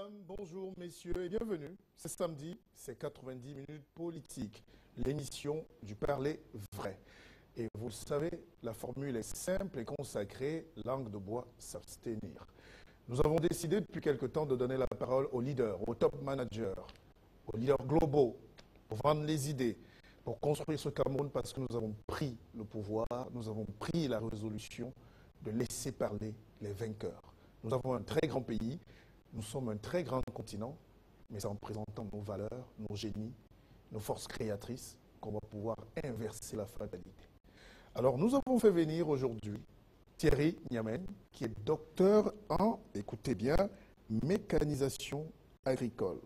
mesdames, bonjour messieurs et bienvenue. C'est samedi, c'est 90 minutes politique, l'émission du parler vrai. Et vous le savez, la formule est simple et consacrée, langue de bois, s'abstenir. Nous avons décidé depuis quelque temps de donner la parole aux leaders, aux top managers, aux leaders globaux, pour vendre les idées, pour construire ce Cameroun parce que nous avons pris le pouvoir, nous avons pris la résolution de laisser parler les vainqueurs. Nous avons un très grand pays, nous sommes un très grand continent, mais c'est en présentant nos valeurs, nos génies, nos forces créatrices qu'on va pouvoir inverser la fatalité. Alors nous avons fait venir aujourd'hui Thierry Niamen, qui est docteur en, écoutez bien, mécanisation agricole.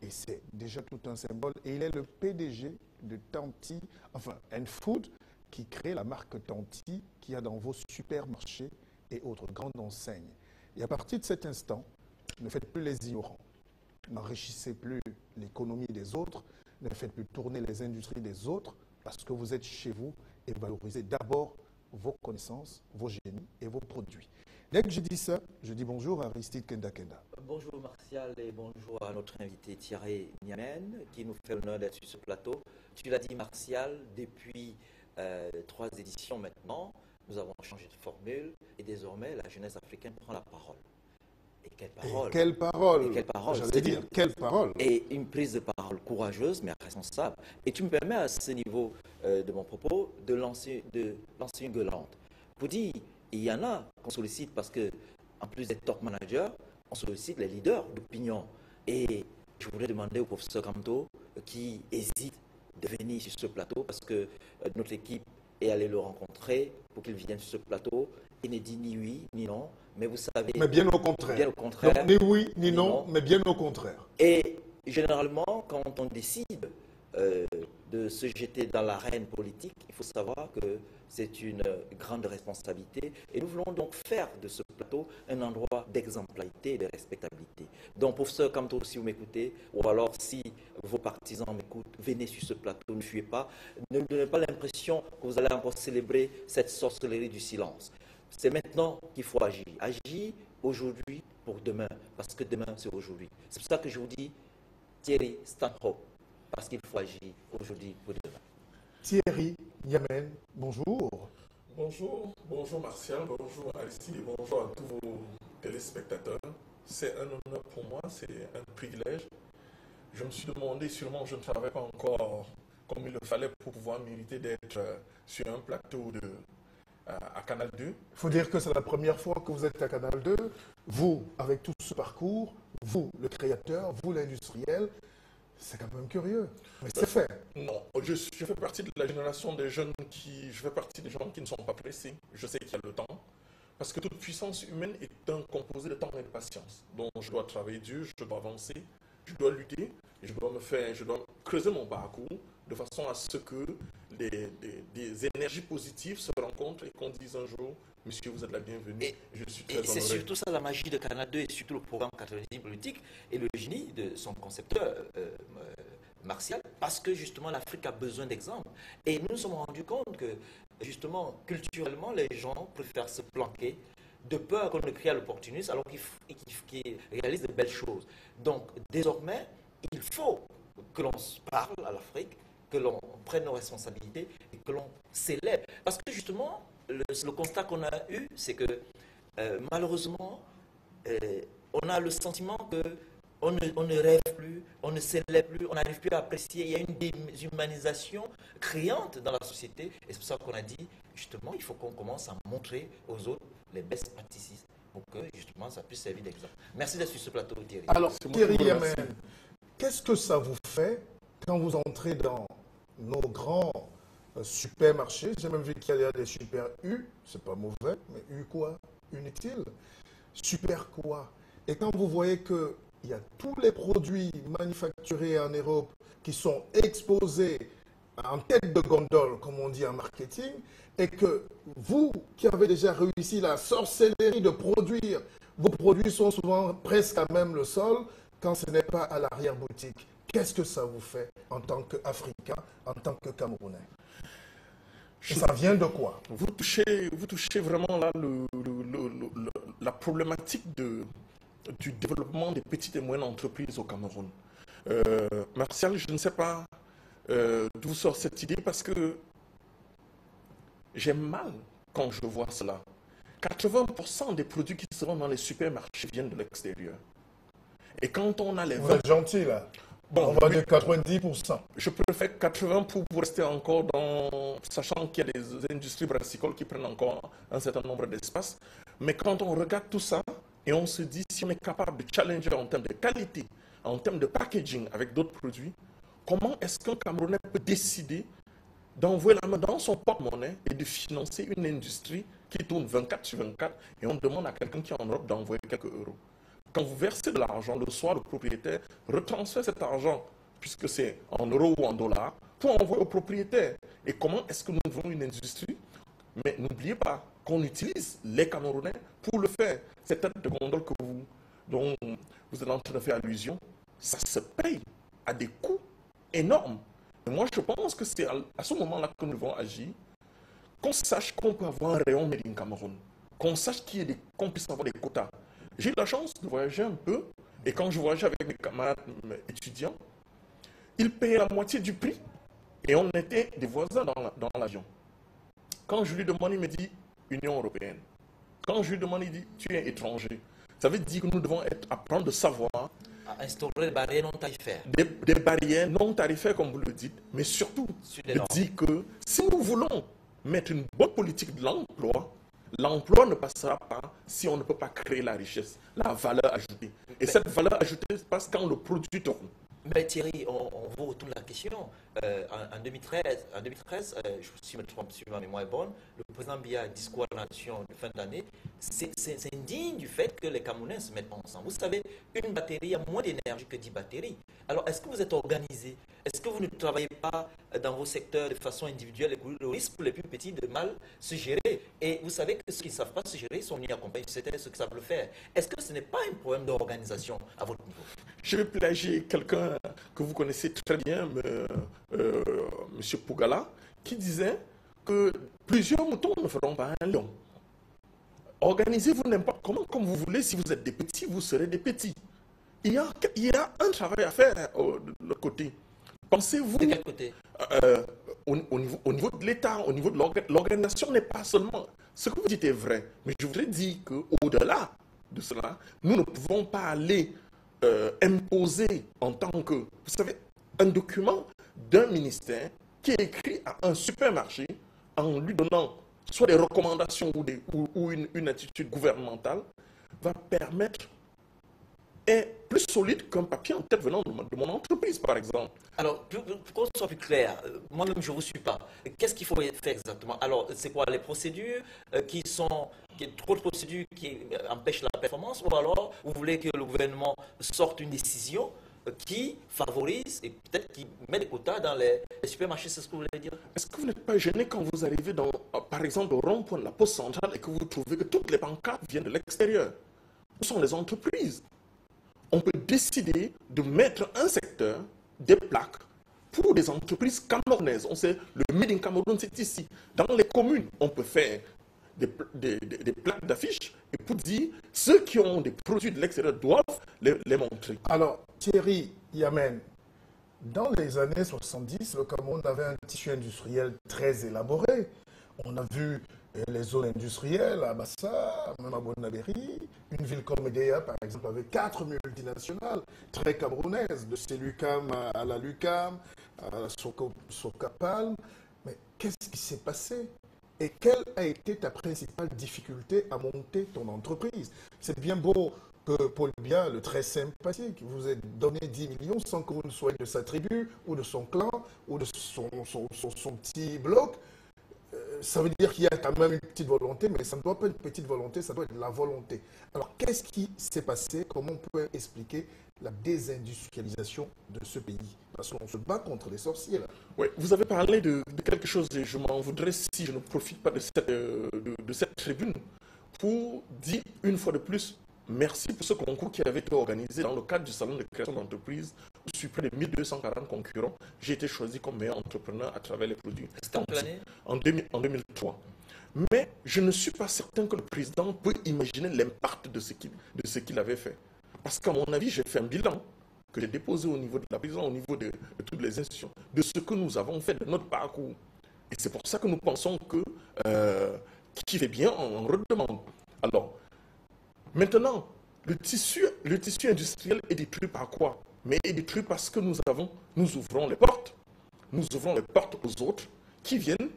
Et c'est déjà tout un symbole. Et il est le PDG de Tanti, enfin, Food, qui crée la marque Tanti, qui a dans vos supermarchés et autres grandes enseignes. Et à partir de cet instant, ne faites plus les ignorants. N'enrichissez plus l'économie des autres. Ne faites plus tourner les industries des autres parce que vous êtes chez vous et valorisez d'abord vos connaissances, vos génies et vos produits. Dès que je dis ça, je dis bonjour à Aristide Kenda Kenda. Bonjour Martial et bonjour à notre invité Thierry Niamen qui nous fait l'honneur d'être sur ce plateau. Tu l'as dit Martial, depuis 3 éditions maintenant, nous avons changé de formule et désormais la jeunesse africaine prend la parole. Et quelle parole! Et quelle parole! Et quelle parole! J'allais dire, quelle parole! Et une prise de parole courageuse mais responsable. Et tu me permets à ce niveau de mon propos de lancer une gueulante. Pour dire, il y en a qu'on sollicite parce que, en plus des top managers, on sollicite les leaders d'opinion. Et je voudrais demander au professeur Kamto qui hésite de venir sur ce plateau parce que notre équipe est allée le rencontrer pour qu'il vienne sur ce plateau. Il ne dit ni oui ni non, mais vous savez... Mais bien au contraire. Bien au contraire. Donc, ni oui ni non, mais bien au contraire. Et généralement, quand on décide de se jeter dans l'arène politique, il faut savoir que c'est une grande responsabilité. Et nous voulons donc faire de ce plateau un endroit d'exemplarité et de respectabilité. Donc, professeur Kamto, si vous m'écoutez, ou alors si vos partisans m'écoutent, venez sur ce plateau, ne fuyez pas. Ne me donnez pas l'impression que vous allez encore célébrer cette sorcellerie du silence. C'est maintenant qu'il faut agir. Agir aujourd'hui pour demain, parce que demain, c'est aujourd'hui. C'est pour ça que je vous dis, Thierry, stand up, parce qu'il faut agir aujourd'hui pour demain. Thierry Niamen, bonjour. Bonjour, bonjour Martial, bonjour Aristide et bonjour à tous vos téléspectateurs. C'est un honneur pour moi, c'est un privilège. Je me suis demandé, sûrement je ne savais pas encore comme il le fallait pour pouvoir mériter d'être sur un plateau à Canal 2. Il faut dire que c'est la première fois que vous êtes à Canal 2. Vous, avec tout ce parcours, vous, le créateur, vous, l'industriel, c'est quand même curieux. Mais c'est fait. Non, je fais partie de la génération des jeunes je fais partie des gens qui ne sont pas pressés. Je sais qu'il y a le temps. Parce que toute puissance humaine est un composé de temps et de patience. Donc je dois travailler dur, je dois avancer, je dois lutter, et je dois creuser mon parcours de façon à ce que des énergies positives se rencontrent et qu'on dise un jour, monsieur, vous êtes la bienvenue. Je suis très honoré. C'est surtout ça la magie de Canal 2 et surtout le programme 90 politique et le génie de son concepteur Martial, parce que justement l'Afrique a besoin d'exemples. Et nous nous sommes rendus compte que justement culturellement les gens préfèrent se planquer de peur qu'on ne crée à l'opportunisme alors qu'ils réalisent de belles choses. Donc désormais, il faut que l'on parle à l'Afrique, que l'on prenne nos responsabilités et que l'on célèbre. Parce que justement, le constat qu'on a eu, c'est que malheureusement, on a le sentiment qu'on ne rêve plus, on ne célèbre plus, on n'arrive plus à apprécier. Il y a une déshumanisation criante dans la société. Et c'est pour ça qu'on a dit, justement, il faut qu'on commence à montrer aux autres les best practices pour que, justement, ça puisse servir d'exemple. Merci d'être sur ce plateau, Thierry. Alors, Thierry Niamen, qu'est-ce que ça vous fait quand vous entrez dans nos grands supermarchés? J'ai même vu qu'il y a des super U, c'est pas mauvais, mais U quoi? Inutile. Super quoi? Et quand vous voyez qu'il y a tous les produits manufacturés en Europe qui sont exposés en tête de gondole, comme on dit en marketing, et que vous, qui avez déjà réussi la sorcellerie de produire, vos produits sont souvent presque à même le sol, quand ce n'est pas à l'arrière-boutique. Qu'est-ce que ça vous fait en tant qu'Africain, en tant que Camerounais? Ça vient de quoi? Vous touchez vraiment là la problématique du développement des petites et moyennes entreprises au Cameroun. Martial, je ne sais pas d'où sort cette idée parce que j'ai mal quand je vois cela. 80% des produits qui seront dans les supermarchés viennent de l'extérieur. Et quand on a les Vous êtes gentil là. Bon, on va oui, dire 90%. je préfère 80 pour rester encore dans... Sachant qu'il y a des industries brassicoles qui prennent encore un certain nombre d'espace. Mais quand on regarde tout ça et on se dit si on est capable de challenger en termes de qualité, en termes de packaging avec d'autres produits, comment est-ce qu'un Camerounais peut décider d'envoyer la main dans son porte-monnaie et de financer une industrie qui tourne 24 sur 24 et on demande à quelqu'un qui est en Europe d'envoyer quelques euros. Quand vous versez de l'argent, le soir, le propriétaire retransfère cet argent, puisque c'est en euros ou en dollars, pour envoyer au propriétaire. Et comment est-ce que nous voulons une industrie? Mais n'oubliez pas qu'on utilise les Camerounais pour le faire. Cette tête de gondole dont vous êtes en train de faire allusion, ça se paye à des coûts énormes. Et moi, je pense que c'est à ce moment-là que nous devons agir, qu'on sache qu'on peut avoir un rayon Made in Cameroun, qu'on sache qu'on puisse avoir des quotas. J'ai eu la chance de voyager un peu, et quand je voyageais avec mes camarades étudiants, ils payaient la moitié du prix, et on était des voisins dans l'avion. Quand je lui demande, il me dit Union européenne. Quand je lui demande, il dit tu es étranger. Ça veut dire que nous devons apprendre de savoir. À instaurer des barrières non tarifaires. Des barrières non tarifaires, comme vous le dites, mais surtout de dire que si nous voulons mettre une bonne politique de l'emploi, l'emploi ne passera pas si on ne peut pas créer la richesse, la valeur ajoutée. Et cette valeur ajoutée passe quand le produit tourne. Mais Thierry, on vous retourne la question. En 2013, si je me trompe, si ma mémoire est bonne, le président Biya a discours à la nation de fin d'année. C'est indigne du fait que les Camerounais se mettent ensemble. Vous savez, une batterie a moins d'énergie que 10 batteries. Alors, est-ce que vous êtes organisé? Est-ce que vous ne travaillez pas dans vos secteurs de façon individuelle et que le risque pour les plus petits de mal se gérer? Et vous savez que ceux qui ne savent pas se gérer sont venus accompagner ceux qui savent le faire. Est-ce que ce n'est pas un problème d'organisation à votre niveau? Je vais plagier quelqu'un que vous connaissez très bien, M. Pougala, qui disait que plusieurs moutons ne feront pas un lion. Organisez-vous n'importe comment, comme vous voulez. Si vous êtes des petits, vous serez des petits. Il y a un travail à faire de l'autre côté. Pensez-vous... De quel côté? Au niveau de l'État, au niveau de l'organisation, n'est pas seulement... Ce que vous dites est vrai, mais je voudrais dire qu'au-delà de cela, nous ne pouvons pas aller imposer en tant que... Vous savez, un document d'un ministère qui est écrit à un supermarché en lui donnant soit des recommandations ou une attitude gouvernementale, va permettre, est plus solide qu'un papier en tête venant de mon entreprise, par exemple. Alors, pour qu'on soit plus clair, moi-même je ne vous suis pas. Qu'est-ce qu'il faut faire exactement? Alors, c'est quoi les procédures trop de procédures qui empêchent la performance, ou alors vous voulez que le gouvernement sorte une décision qui favorise et peut-être qui met des quotas dans les supermarchés, c'est ce que vous voulez dire? Est-ce que vous n'êtes pas gêné quand vous arrivez par exemple, au rond-point de la poste centrale et que vous trouvez que toutes les pancartes viennent de l'extérieur? Où sont les entreprises? On peut décider de mettre un secteur, des plaques, pour des entreprises camerounaises. On sait, le Made in Cameroun, c'est ici. Dans les communes, on peut faire des plaques d'affiches et pour dire ceux qui ont des produits de l'extérieur doivent les montrer. Alors, Thierry Yamen, dans les années 70, le Cameroun avait un tissu industriel très élaboré. On a vu les zones industrielles à Bassa, même à Bonabéry. Une ville comme Edea, par exemple, avait 4 multinationales très camerounaises, de Selucam à la Lucam, à la Socapalm. Mais qu'est-ce qui s'est passé? Et quelle a été ta principale difficulté à monter ton entreprise? C'est bien beau que Paul Biya, le très sympathique, vous ait donné 10 millions sans que vous ne soyez de sa tribu, ou de son clan, ou de son petit bloc. Ça veut dire qu'il y a quand même une petite volonté, mais ça ne doit pas être une petite volonté, ça doit être la volonté. Alors, qu'est-ce qui s'est passé? Comment on peut expliquer la désindustrialisation de ce pays? Parce qu'on se bat contre les sorciers, là. Oui, vous avez parlé de quelque chose et je m'en voudrais si je ne profite pas de cette tribune pour dire une fois de plus merci pour ce concours qui avait été organisé dans le cadre du salon de création d'entreprise. Sur près de 1240 concurrents, j'ai été choisi comme meilleur entrepreneur à travers les produits. C'était en quelle année? En 2003. Mais je ne suis pas certain que le président peut imaginer l'impact de ce qu'il avait fait. Parce qu'à mon avis, j'ai fait un bilan que j'ai déposé au niveau de la prison, au niveau de toutes les institutions, de ce que nous avons fait de notre parcours. Et c'est pour ça que nous pensons que qui fait bien, on redemande. Alors, maintenant, le tissu industriel est détruit par quoi? Mais est détruit parce que nous ouvrons les portes. Nous ouvrons les portes aux autres qui viennent.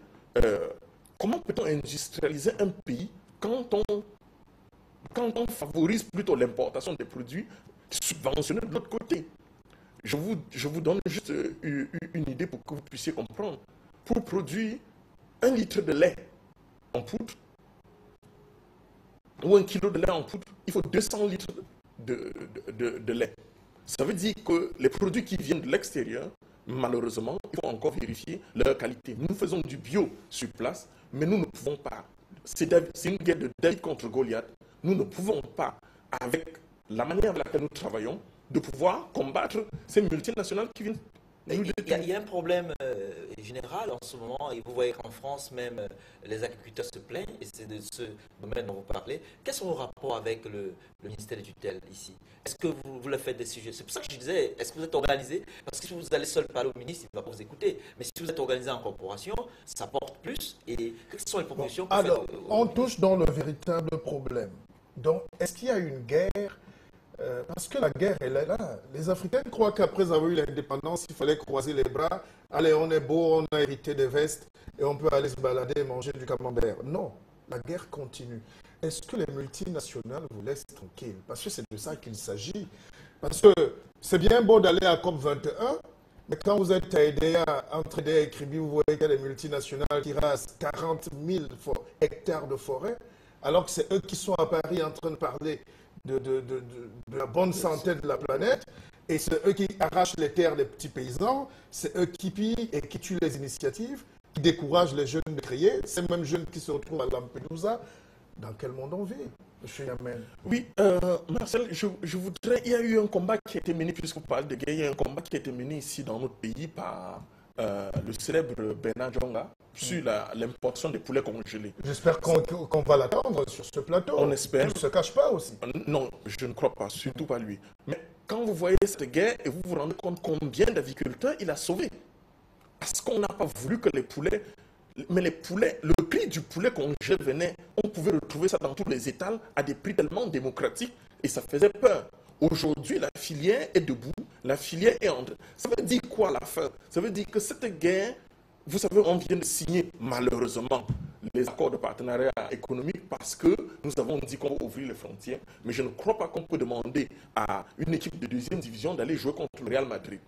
Comment peut-on industrialiser un pays quand on favorise plutôt l'importation des produits subventionnés de l'autre côté? Je vous donne juste une idée pour que vous puissiez comprendre. Pour produire 1 litre de lait en poudre, ou 1 kilo de lait en poudre, il faut 200 litres de lait. Ça veut dire que les produits qui viennent de l'extérieur, malheureusement, il faut encore vérifier leur qualité. Nous faisons du bio sur place, mais nous ne pouvons pas. C'est une guerre de David contre Goliath. Nous ne pouvons pas, avec la manière avec laquelle nous travaillons, de pouvoir combattre ces multinationales qui viennent. Il y a un problème général en ce moment, et vous voyez qu'en France même, les agriculteurs se plaignent, et c'est de ce domaine dont vous parlez. Quels sont vos rapports avec le ministère des tutelles ici? Est-ce que vous le faites des sujets? C'est pour ça que je disais, est-ce que vous êtes organisé? Parce que si vous allez seul parler au ministre, il ne va pas vous écouter. Mais si vous êtes organisé en corporation, ça porte plus. Et quelles sont les propositions que vous Alors, faites on touche dans le véritable problème. Donc, est-ce qu'il y a une guerre? Parce que la guerre, elle est là. Les Africains croient qu'après avoir eu l'indépendance, il fallait croiser les bras. Allez, on est beau, on a hérité des vestes et on peut aller se balader et manger du camembert. Non, la guerre continue. Est-ce que les multinationales vous laissent tranquille? Parce que c'est de ça qu'il s'agit. Parce que c'est bien beau d'aller à COP21, mais quand vous êtes aidé à entraider à Kribi, vous voyez qu'il y a des multinationales qui rasent 40 000 hectares de forêt, alors que c'est eux qui sont à Paris en train de parler de la bonne santé de la planète, et c'est eux qui arrachent les terres des petits paysans, c'est eux qui pillent et qui tuent les initiatives, qui découragent les jeunes de créer, ces mêmes jeunes qui se retrouvent à Lampedusa. Dans quel monde on vit, M. Yamen? Oui, Marcel, je voudrais... Il y a eu un combat qui a été mené, puisqu'on parle de guerre, il y a un combat qui a été mené ici dans notre pays par le célèbre Bernard Djonga sur l'importation des poulets congelés. J'espère qu'on va l'attendre sur ce plateau. On espère. Il ne se cache pas aussi. Non, je ne crois pas, surtout pas lui. Mais quand vous voyez cette guerre et vous vous rendez compte combien d'aviculteurs il a sauvés, parce qu'on n'a pas voulu que les poulets... Mais les poulets, le prix du poulet congelé venait, on pouvait retrouver ça dans tous les étals à des prix tellement démocratiques et ça faisait peur. Aujourd'hui, la filière est debout, la filière est en... Ça veut dire quoi la fin? Ça veut dire que cette guerre, vous savez, on vient de signer malheureusement les accords de partenariat économique parce que nous avons dit qu'on va ouvrir les frontières, mais je ne crois pas qu'on peut demander à une équipe de 2e division d'aller jouer contre le Real Madrid.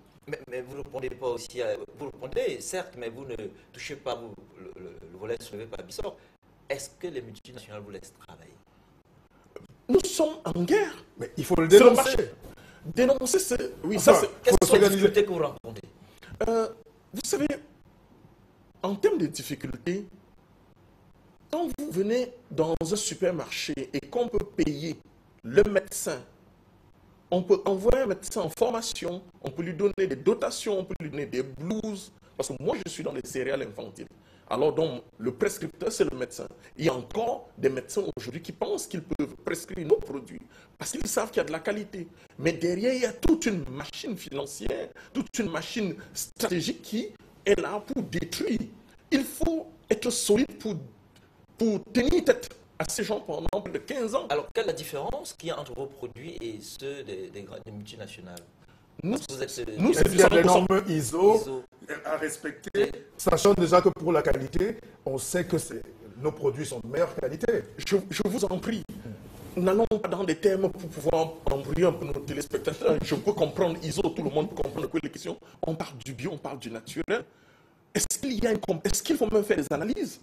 Mais vous ne répondez pas aussi à... Vous répondez, certes, mais vous ne touchez pas le volet soulevé par Bissor. Est-ce que les multinationales vous laissent travailler? Nous sommes en guerre. Mais il faut le dénoncer. Dénoncer, c'est... Oui, enfin, ça c'est... Quelles sont les difficultés que vous rencontrez? Vous savez, en termes de difficultés, quand vous venez dans un supermarché et qu'on peut payer le médecin, on peut envoyer un médecin en formation, on peut lui donner des dotations, on peut lui donner des blouses. Parce que moi, je suis dans les céréales infantiles. Alors donc, le prescripteur, c'est le médecin. Il y a encore des médecins aujourd'hui qui pensent qu'ils peuvent prescrire nos produits parce qu'ils savent qu'il y a de la qualité. Mais derrière, il y a toute une machine financière, toute une machine stratégique qui est là pour détruire. Il faut être solide pour tenir tête à ces gens pendant plus de 15 ans. Alors, quelle est la différence qu'il y a entre vos produits et ceux des multinationales? Nous, il y a des normes ISO à respecter, sachant déjà que pour la qualité, on sait que nos produits sont de meilleure qualité. Je vous en prie, n'allons pas dans des termes pour pouvoir embrouiller un peu nos téléspectateurs. Je peux comprendre ISO, tout le monde peut comprendre les questions. On parle du bio, on parle du naturel. Est-ce qu'il faut même faire des analyses?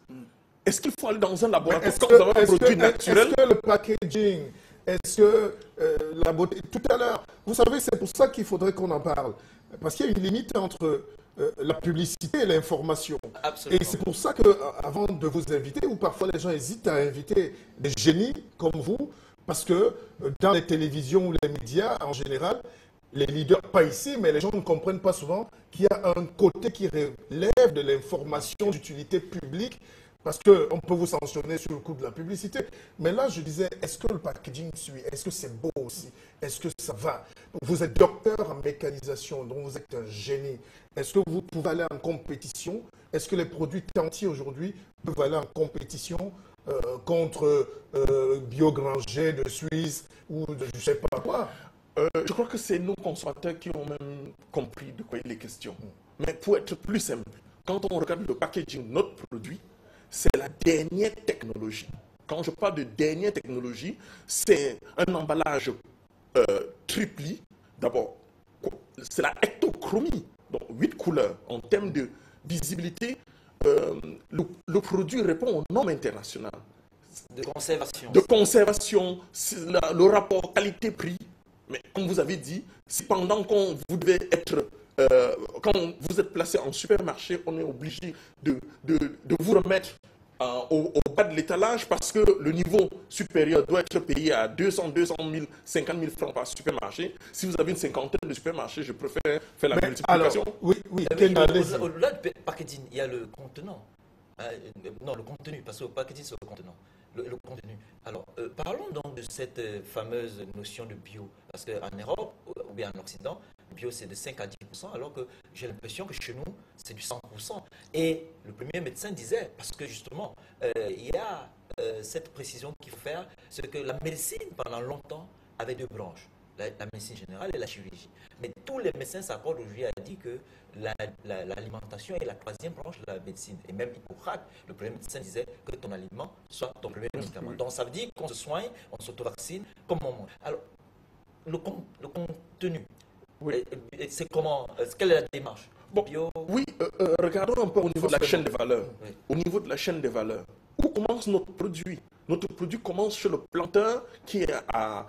Est-ce qu'il faut aller dans un laboratoire quand vous avez un produit naturel? Est-ce que le packaging, est-ce que la beauté... Tout à l'heure, vous savez, c'est pour ça qu'il faudrait qu'on en parle. Parce qu'il y a une limite entre la publicité et l'information. Absolument. Et c'est pour ça qu'avant de vous inviter, ou parfois les gens hésitent à inviter des génies comme vous, parce que dans les télévisions ou les médias, en général, les leaders, pas ici, mais les gens ne comprennent pas souvent qu'il y a un côté qui relève de l'information d'utilité publique Parce qu'on peut vous sanctionner sur le coût de la publicité. Mais là, je disais, est-ce que le packaging suit? Est-ce que c'est beau aussi? Est-ce que ça va? Vous êtes docteur en mécanisation, donc vous êtes un génie. Est-ce que vous pouvez aller en compétition? Est-ce que les produits Tanti aujourd'hui peuvent aller en compétition contre Biogranger de Suisse ou de je ne sais pas quoi? Je crois que c'est nos consommateurs qui ont même compris de quoi il est question. Mais pour être plus simple, quand on regarde le packaging de notre produit, c'est la dernière technologie. Quand je parle de dernière technologie, c'est un emballage tripli. D'abord, c'est la hectochromie, donc 8 couleurs. En termes de visibilité, le produit répond aux normes internationales. De conservation. De conservation, le rapport qualité-prix. Mais comme vous avez dit, si pendant qu'on vous devez être... quand vous êtes placé en supermarché, on est obligé de vous remettre au bas de l'étalage parce que le niveau supérieur doit être payé à 200 000, 50 000 francs par supermarché. Si vous avez une cinquantaine de supermarchés, je préfère faire la multiplication. Alors, oui, Au-delà du packaging, il y a le contenant. Non, le contenu, parce que le packaging, c'est le contenant. Le contenu. Alors, parlons donc de cette fameuse notion de bio. Parce qu'en Europe, ou bien en Occident, le bio, c'est de 5 à 10%, alors que j'ai l'impression que chez nous, c'est du 100%. Et le premier médecin disait, parce que justement, il y a cette précision qu'il faut faire, c'est que la médecine, pendant longtemps, avait deux branches. La médecine générale et la chirurgie. Mais tous les médecins s'accordent aujourd'hui à dire que l'alimentation est la troisième branche de la médecine. Et même Hippocrate, le premier médecin, disait que ton aliment soit ton premier médicament. Donc ça veut dire qu'on se soigne, on s'auto-vaccine, comme on mange. Alors, le contenu, oui. C'est comment, quelle est la démarche? Bio... Oui, regardons un peu au niveau de la chaîne des valeurs. Oui. Au niveau de la chaîne des valeurs, où commence notre produit? Notre produit commence chez le planteur qui est à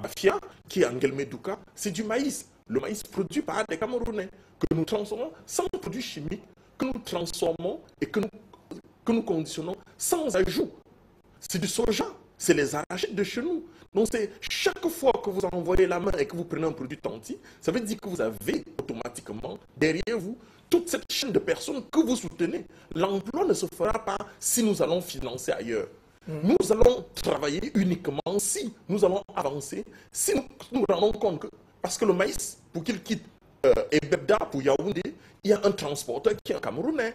Bafia, qui est à Ngelmedouka. C'est du maïs. Le maïs produit par des Camerounais que nous transformons sans produits chimiques, que nous transformons et que nous conditionnons sans ajout. C'est du soja, c'est les arachides de chez nous. Donc c'est chaque fois que vous envoyez la main et que vous prenez un produit Tanti, ça veut dire que vous avez automatiquement derrière vous toute cette chaîne de personnes que vous soutenez. L'emploi ne se fera pas si nous allons financer ailleurs. Nous allons travailler uniquement si nous allons avancer, si nous nous rendons compte que, parce que le maïs, pour qu'il quitte Ebebda pour Yaoundé, il y a un transporteur qui est un Camerounais,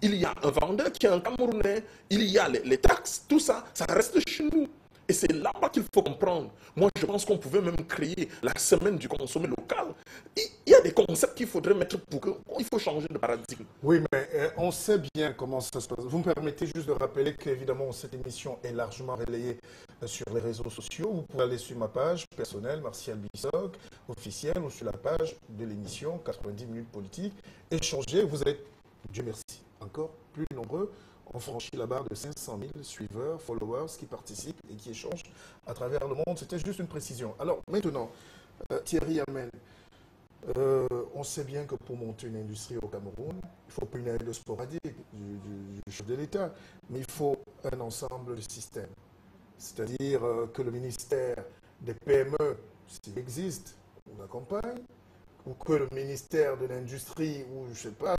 il y a un vendeur qui est un Camerounais, il y a les taxes, tout ça, ça reste chez nous. Et c'est là-bas qu'il faut comprendre. Moi, je pense qu'on pouvait même créer la semaine du consommé local. Il y a des concepts qu'il faudrait mettre pour que... Il faut changer de paradigme. Oui, mais on sait bien comment ça se passe. Vous me permettez juste de rappeler qu'évidemment, cette émission est largement relayée sur les réseaux sociaux. Vous pouvez aller sur ma page personnelle, Martial Bissok, officielle, ou sur la page de l'émission 90 minutes politique. Échanger, vous êtes, Dieu merci, encore plus nombreux. On franchit la barre de 500 000 suiveurs, followers qui participent et qui échangent à travers le monde. C'était juste une précision. Alors maintenant, Thierry Amen, on sait bien que pour monter une industrie au Cameroun, il ne faut pas une aide sporadique du chef de l'État, mais il faut un ensemble de systèmes. C'est-à-dire que le ministère des PME, s'il existe, on accompagne, ou que le ministère de l'Industrie, ou je ne sais pas,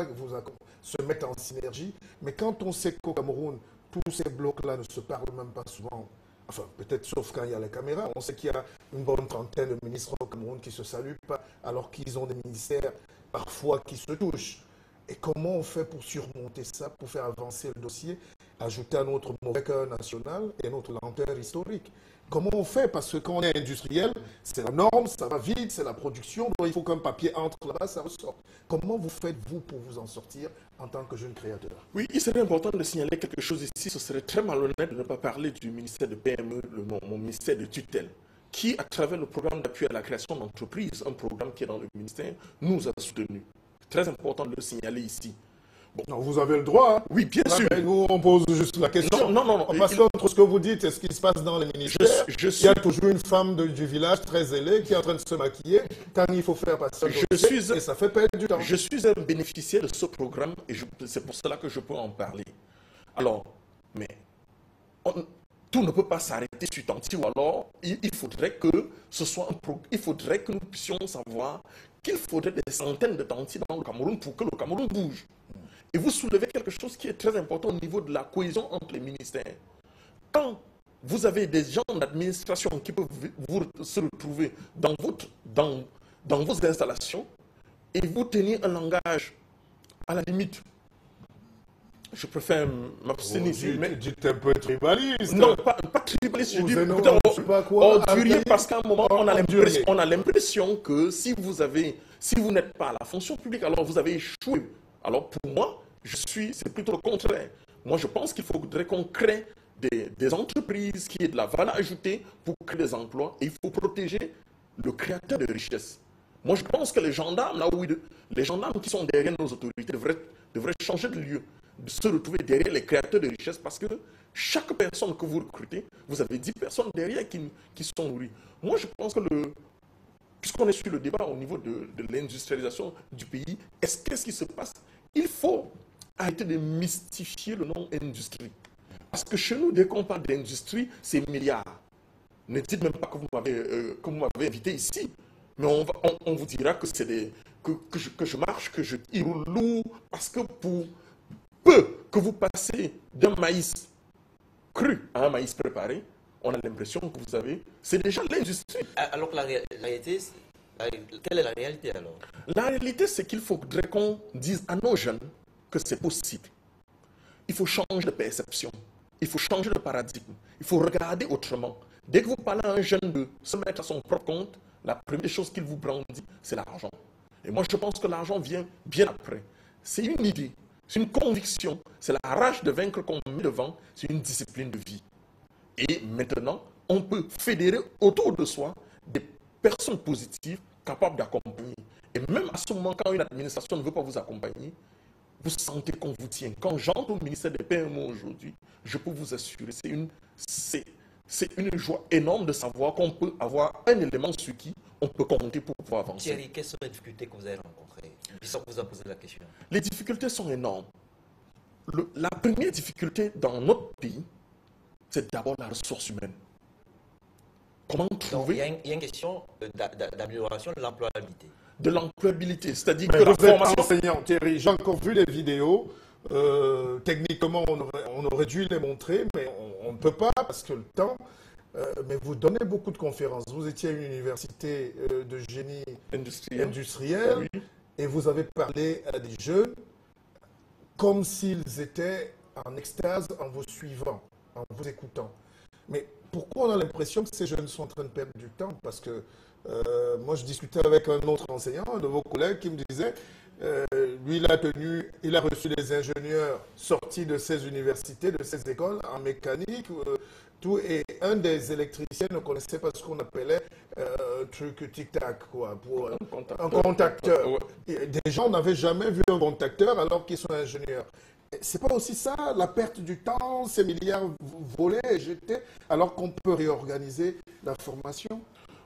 se mette en synergie. Mais quand on sait qu'au Cameroun, tous ces blocs-là ne se parlent même pas souvent, enfin peut-être sauf quand il y a les caméras, on sait qu'il y a une bonne trentaine de ministres au Cameroun qui ne se saluent pas, alors qu'ils ont des ministères parfois qui se touchent. Et comment on fait pour surmonter ça, pour faire avancer le dossier, ajouter à notre mauvais cœur national et notre lenteur historique? Comment on fait? Parce que quand on est industriel, c'est la norme, ça va vite, c'est la production, donc il faut qu'un papier entre là-bas, ça ressort. Comment vous faites, vous, pour vous en sortir en tant que jeune créateur? Oui, il serait important de signaler quelque chose ici. Ce serait très malhonnête de ne pas parler du ministère de PME, mon ministère de tutelle, qui, à travers le programme d'appui à la création d'entreprises, un programme qui est dans le ministère, nous a soutenus. Très important de le signaler ici. Bon. Non, vous avez le droit. Hein. Oui, bien sûr. Nous, on pose juste la question. Non. Parce qu'entre ce que vous dites et ce qui se passe dans les ministères, il y a toujours une femme du village très zélée qui est en train de se maquiller quand il faut faire passer un dossier, et ça fait perdre du temps. Je suis un bénéficiaire de ce programme et c'est pour cela que je peux en parler. Alors, mais tout ne peut pas s'arrêter sur Tanti, ou alors il faudrait que ce soit il faudrait que nous puissions savoir qu'il faudrait des centaines de Tanti dans le Cameroun pour que le Cameroun bouge. Et vous soulevez quelque chose qui est très important au niveau de la cohésion entre les ministères. Quand vous avez des gens d'administration qui peuvent se retrouver dans vos installations et vous tenir un langage à la limite, je préfère m'abstenir ici. Mais dites un peu tribaliste. Non, pas tribaliste, je dis ordurier, parce qu'à un moment, on a l'impression que si vous n'êtes pas à la fonction publique, alors vous avez échoué. Alors pour moi, c'est plutôt le contraire. Moi, je pense qu'il faudrait qu'on crée des entreprises qui aient de la valeur ajoutée pour créer des emplois et il faut protéger le créateur de richesse. Moi, je pense que les gendarmes, les gendarmes qui sont derrière nos autorités devraient changer de lieu, de se retrouver derrière les créateurs de richesse parce que chaque personne que vous recrutez, vous avez 10 personnes derrière qui sont nourries. Moi, je pense que puisqu'on est sur le débat au niveau de l'industrialisation du pays, qu'est-ce qui se passe? Il faut arrêter de mystifier le nom industrie. Parce que chez nous, dès qu'on parle d'industrie, c'est milliards. Ne dites même pas que vous m'avez invité ici. Mais on vous dira que que je marche, que je tire lourd. Parce que pour peu que vous passez d'un maïs cru à un maïs préparé, on a l'impression que vous avez... C'est déjà l'industrie. Alors que la réalité, quelle est la réalité alors? La réalité, c'est qu'il faudrait qu'on dise à nos jeunes que c'est possible. Il faut changer de perception. Il faut changer de paradigme. Il faut regarder autrement. Dès que vous parlez à un jeune de se mettre à son propre compte, la première chose qu'il vous brandit, c'est l'argent. Et moi, je pense que l'argent vient bien après. C'est une idée, c'est une conviction, c'est la rage de vaincre qu'on met devant, c'est une discipline de vie. Et maintenant, on peut fédérer autour de soi des personnes positives capables d'accompagner. Et même à ce moment, quand une administration ne veut pas vous accompagner, vous sentez qu'on vous tient. Quand j'entre au ministère des PME aujourd'hui, je peux vous assurer, c'est une joie énorme de savoir qu'on peut avoir un élément sur qui on peut compter pour pouvoir avancer. Thierry, quelles sont les difficultés que vous avez rencontrées? Puisqu'on vous a posé la question. Les difficultés sont énormes. La première difficulté dans notre pays, c'est d'abord la ressource humaine. Comment trouver... Donc, il y a une question d'amélioration de l'employabilité. De l'employabilité, c'est-à-dire que la vous êtes formation... enseignant, Thierry, j'ai encore vu les vidéos. Techniquement, on aurait dû les montrer, mais on ne peut pas parce que le temps... mais vous donnez beaucoup de conférences. Vous étiez à une université de génie industriel oui. Et vous avez parlé à des jeunes comme s'ils étaient en extase en vous suivant, en vous écoutant. Mais pourquoi on a l'impression que ces jeunes sont en train de perdre du temps? Parce que moi, je discutais avec un autre enseignant, un de vos collègues, qui me disait, lui, il a reçu des ingénieurs sortis de ces universités, de ces écoles, en mécanique, tout, et un des électriciens ne connaissait pas ce qu'on appelait truc tic-tac, quoi, pour un contacteur. Ouais. Des gens n'avaient jamais vu un contacteur alors qu'ils sont ingénieurs. C'est pas aussi ça, la perte du temps, ces milliards volés et jetés, alors qu'on peut réorganiser la formation?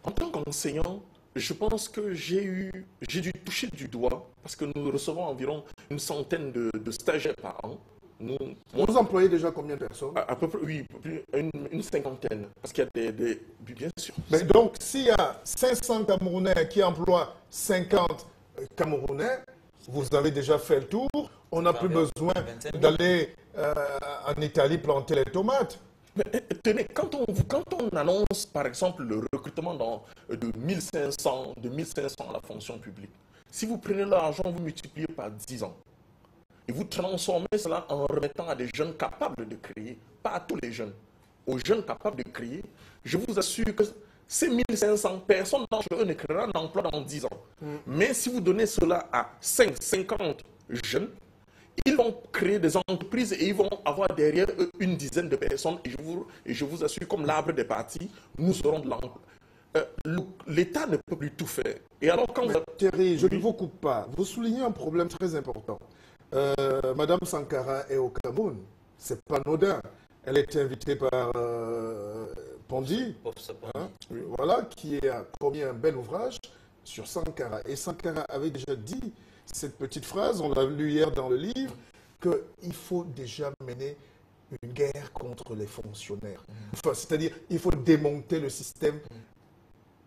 En tant qu'enseignant, je pense que j'ai dû toucher du doigt, parce que nous recevons environ une centaine de stagiaires par an. Vous employez déjà combien de personnes? À peu près, oui, une cinquantaine, parce qu'il y a bien sûr. Mais donc, s'il y a 500 Camerounais qui emploient 50 Camerounais, vous avez déjà fait le tour. On n'a plus besoin d'aller en Italie planter les tomates. Mais, tenez, quand on annonce, par exemple, le recrutement de 1500 à la fonction publique, si vous prenez l'argent, vous multipliez par 10 ans. Et vous transformez cela en remettant à des jeunes capables de créer, pas à tous les jeunes, aux jeunes capables de créer, je vous assure que ces 1500 personnes d'entre eux ne créeront un emploi dans 10 ans. Mais si vous donnez cela à 50 jeunes, ils vont créer des entreprises et ils vont avoir derrière eux une dizaine de personnes. Et je vous assure, comme l'arbre des partis, nous aurons de l'emploi. L'État ne peut plus tout faire. Et alors quand Thierry, je ne vous coupe pas. Vous soulignez un problème très important. Madame Sankara est au Cameroun. C'est pas anodin. Elle a été invitée par Pondi, hein, voilà, qui a commis un bel ouvrage sur Sankara. Et Sankara avait déjà dit cette petite phrase, on l'a lu hier dans le livre, qu'il faut déjà mener une guerre contre les fonctionnaires. Enfin, c'est-à-dire, il faut démonter le système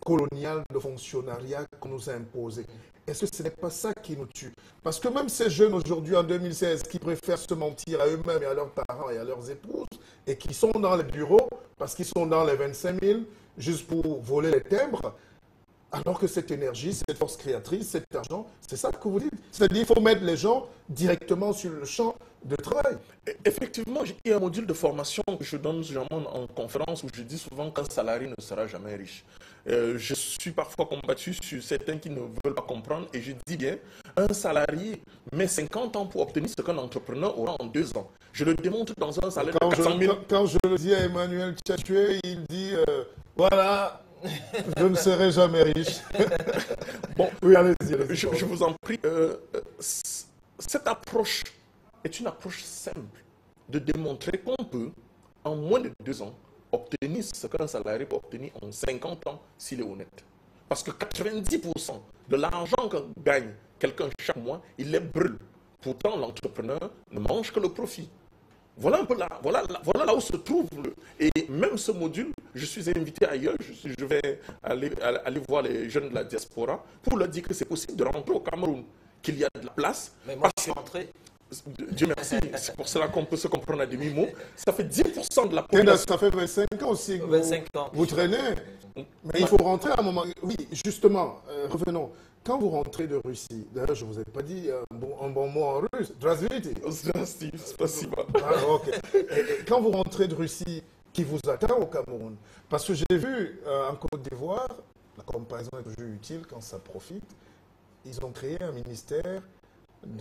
colonial de fonctionnariat qu'on nous a imposé. Est-ce que ce n'est pas ça qui nous tue? Parce que même ces jeunes aujourd'hui, en 2016, qui préfèrent se mentir à eux-mêmes et à leurs parents et à leurs épouses, et qui sont dans les bureaux, parce qu'ils sont dans les 25 000, juste pour voler les timbres, alors que cette énergie, cette force créatrice, cet argent, c'est ça que vous dites. C'est-à-dire qu'il faut mettre les gens directement sur le champ de travail. Effectivement, il y a un module de formation que je donne en conférence où je dis souvent qu'un salarié ne sera jamais riche. Je suis parfois combattu sur certains qui ne veulent pas comprendre et je dis bien, un salarié met 50 ans pour obtenir ce qu'un entrepreneur aura en 2 ans. Je le démontre dans un salaire de 400 000. Quand je le dis à Emmanuel Tchatchoué, il dit, voilà, je ne serai jamais riche. Bon, oui, allez-y. Je vous en prie. Cette approche est une approche simple de démontrer qu'on peut, en moins de 2 ans, obtenir ce qu'un salarié peut obtenir en 50 ans s'il est honnête. Parce que 90% de l'argent que gagne quelqu'un chaque mois, il les brûle. Pourtant, l'entrepreneur ne mange que le profit. Voilà un peu là, voilà là où se trouve et même ce module, je suis invité ailleurs, je vais aller voir les jeunes de la diaspora pour leur dire que c'est possible de rentrer au Cameroun, qu'il y a de la place. Mais moi, je suis rentré. Dieu merci, c'est pour cela qu'on peut se comprendre à demi-mot. Ça fait 10% de la population. Ça fait 25 ans aussi que 25 ans. vous traînez. Mais il faut rentrer à un moment. Oui, justement, revenons. Quand vous rentrez de Russie, d'ailleurs, je ne vous ai pas dit un bon mot en russe, Здравствуйте. Spasiba. Ah, ok. Et quand vous rentrez de Russie, qui vous attend au Cameroun? Parce que j'ai vu en Côte d'Ivoire, la comparaison est toujours utile quand ça profite, ils ont créé un ministère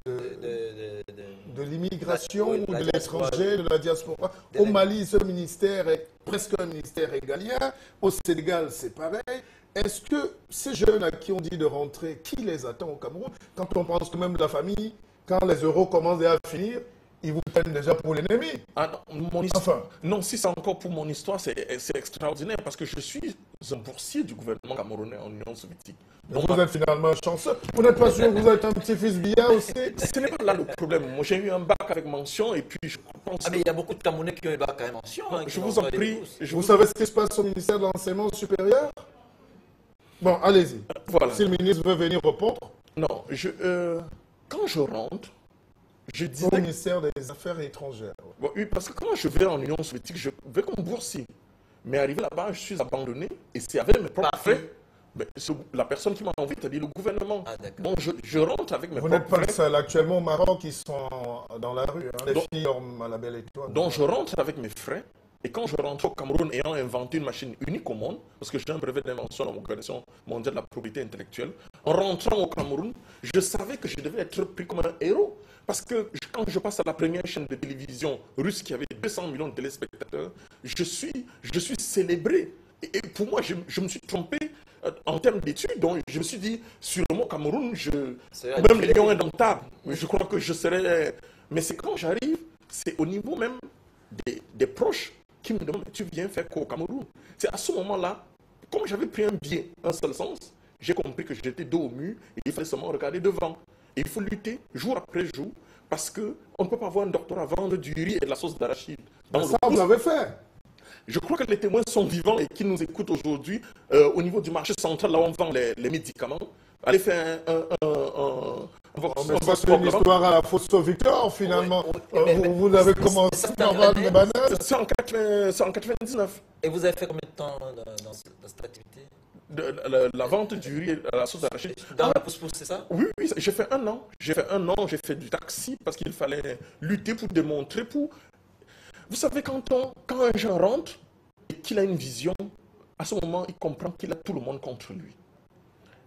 de l'immigration ou de l'étranger, de la diaspora. Au Mali, ce ministère est presque un ministère régalien. Au Sénégal, c'est pareil. Est-ce que ces jeunes à qui on dit de rentrer, qui les attend au Cameroun? Quand on pense que même de la famille, quand les euros commencent à finir, ils vous prennent déjà pour l'ennemi. Ah non, mon histoire, non, si c'est encore pour mon histoire, c'est extraordinaire parce que je suis un boursier du gouvernement camerounais en Union soviétique. Donc vous êtes finalement chanceux. Vous n'êtes pas sûr que vous êtes un petit-fils bien aussi? Ce n'est pas là le problème. Moi, j'ai eu un bac avec mention et puis je pense... Ah, mais il y a beaucoup de Camerounais qui ont eu un bac avec mention. Hein, je vous en prie. Vous savez ce qui se passe au ministère de l'Enseignement supérieur? Bon, allez-y. Voilà. Si le ministre veut venir répondre. Non, quand je rentre, je disais... Au ministère des Affaires étrangères. Bon, oui, parce que quand je vais en Union soviétique, je vais comme boursier. Mais arrivé là-bas, je suis abandonné et c'est avec mes propres frais. Mais la personne qui m'a envoyé, c'est-à-dire le gouvernement. Ah, bon, je rentre avec mes propres frais. Vous n'êtes pas le seul. Actuellement, au Maroc, ils sont dans la rue. Hein, les filles dorment à la belle étoile. Donc, je rentre avec mes frais. Et quand je rentre au Cameroun ayant inventé une machine unique au monde, parce que j'ai un brevet d'invention dans l'Organisation mondiale de la propriété intellectuelle, en rentrant au Cameroun, je savais que je devais être pris comme un héros. Parce que quand je passe à la première chaîne de télévision russe qui avait 200 millions de téléspectateurs, je suis célébré. Et pour moi, je me suis trompé en termes d'études. Donc, je me suis dit, sûrement au Cameroun, même les lions indomptables, je crois que je serais... Mais c'est quand j'arrive, c'est au niveau même des proches qui me demandent, tu viens faire quoi au Cameroun? C'est à ce moment-là, comme j'avais pris un biais, un seul sens, j'ai compris que j'étais dos au mur et il fallait seulement regarder devant. Et il faut lutter jour après jour parce qu'on ne peut pas avoir un doctorat vendre du riz et de la sauce d'arachide. Ça, vous l'avez fait. Je crois que les témoins sont vivants et qui nous écoutent aujourd'hui au niveau du marché central, là où on vend les médicaments. Allez faire c'est une histoire à la fausse Victor, finalement. Vous avez commencé par vendre des bananes. C'est en 99. Et vous avez fait combien de temps dans cette activité? La vente du riz et la sauce d'arachide. Dans la pousse-pousse, c'est ça? Oui, j'ai fait 1 an. J'ai fait du taxi parce qu'il fallait lutter pour démontrer. Vous savez, quand un jeune rentre et qu'il a une vision, à ce moment, il comprend qu'il a tout le monde contre lui.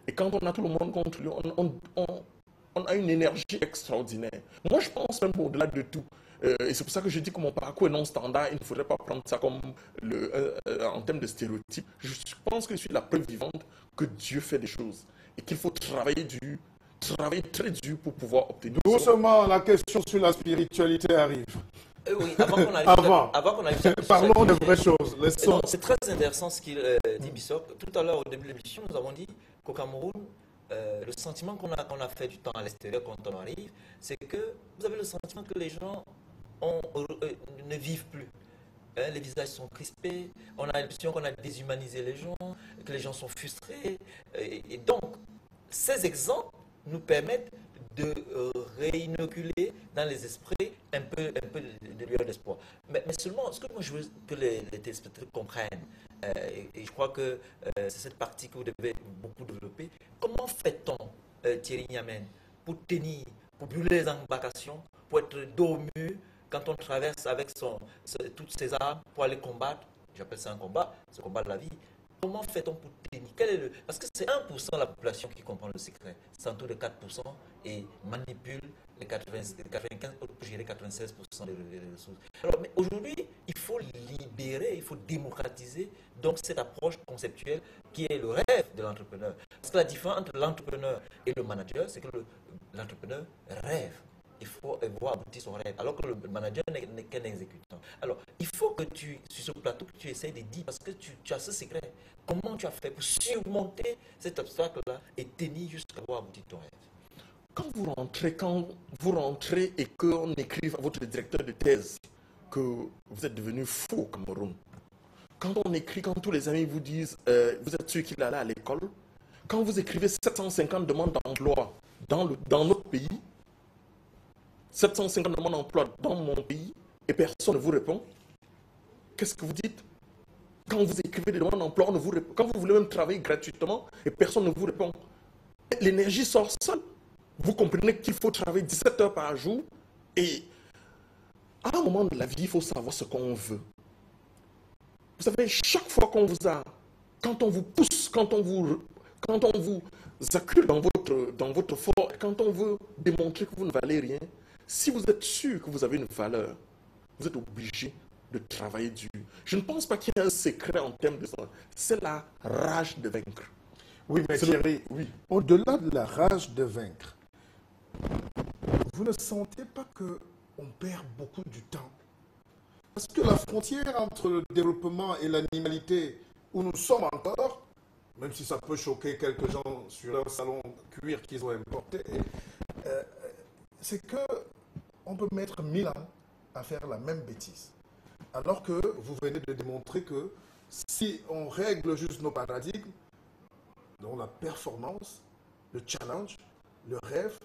Et quand on a tout le monde contre lui, on a une énergie extraordinaire. Moi, je pense même au-delà de tout. Et c'est pour ça que je dis que mon parcours est non standard. Il ne faudrait pas prendre ça comme en termes de stéréotypes. Je pense que je suis la preuve vivante que Dieu fait des choses et qu'il faut travailler très dur pour pouvoir obtenir. Doucement, la question sur la spiritualité arrive. Oui, avant qu'on arrive parlons de vraies choses. C'est très intéressant ce qu'il dit Bissok. Tout à l'heure, au début de l'émission, nous avons dit qu'au Cameroun, le sentiment qu'on a fait du temps à l'extérieur quand on arrive, c'est que vous avez le sentiment que les gens ne vivent plus. hein, les visages sont crispés, on a l'impression qu'on a déshumanisé les gens, que les gens sont frustrés. Et donc, ces exemples nous permettent de réinoculer dans les esprits un peu de lueur d'espoir. Mais seulement, ce que moi je veux que les téléspectateurs comprennent, et je crois que c'est cette partie que vous devez beaucoup développer, comment fait-on, Thierry Niamène, pour tenir, pour brûler les embarcations, pour être dos au mur quand on traverse avec toutes ses armes pour aller combattre? J'appelle ça un combat, c'est le combat de la vie. Comment fait-on pour tenir? Parce que c'est 1% de la population qui comprend le secret. C'est autour de 4% et manipule les 95 pour gérer 96% des ressources. Alors, mais aujourd'hui, il faut libérer, il faut démocratiser donc cette approche conceptuelle qui est le rêve de l'entrepreneur. Parce que la différence entre l'entrepreneur et le manager, c'est que l'entrepreneur rêve. Il faut voir aboutir son rêve, alors que le manager n'est qu'un exécutant. Alors, il faut que sur ce plateau, que tu essaies de dire, parce que tu as ce secret, comment tu as fait pour surmonter cet obstacle-là et tenir jusqu'à voir aboutir ton rêve? Quand vous rentrez et qu'on écrive à votre directeur de thèse que vous êtes devenu fou au Cameroun, quand on écrit, quand tous les amis vous disent vous êtes sûr qu'il allait à l'école, quand vous écrivez 750 demandes d'emploi dans notre pays, 750 demandes d'emploi dans mon pays et personne ne vous répond, qu'est-ce que vous dites? Quand vous écrivez des demandes d'emploi, on ne vous répond. Quand vous voulez même travailler gratuitement et personne ne vous répond, l'énergie sort seule. Vous comprenez qu'il faut travailler 17 heures par jour et à un moment de la vie, il faut savoir ce qu'on veut. Vous savez, chaque fois qu'on vous a, quand on vous pousse, quand on vous accule dans votre fort, quand on veut démontrer que vous ne valez rien, si vous êtes sûr que vous avez une valeur, vous êtes obligé de travailler dur. Je ne pense pas qu'il y ait un secret en termes de ça. C'est la rage de vaincre. Oui, mais Thierry, oui. Au-delà de la rage de vaincre, vous ne sentez pas qu'on perd beaucoup du temps? Parce que la frontière entre le développement et l'animalité, où nous sommes encore, même si ça peut choquer quelques gens sur leur salon cuir qu'ils ont importé, c'est qu'on peut mettre 1000 ans à faire la même bêtise. Alors que vous venez de démontrer que si on règle juste nos paradigmes, donc la performance, le challenge, le rêve,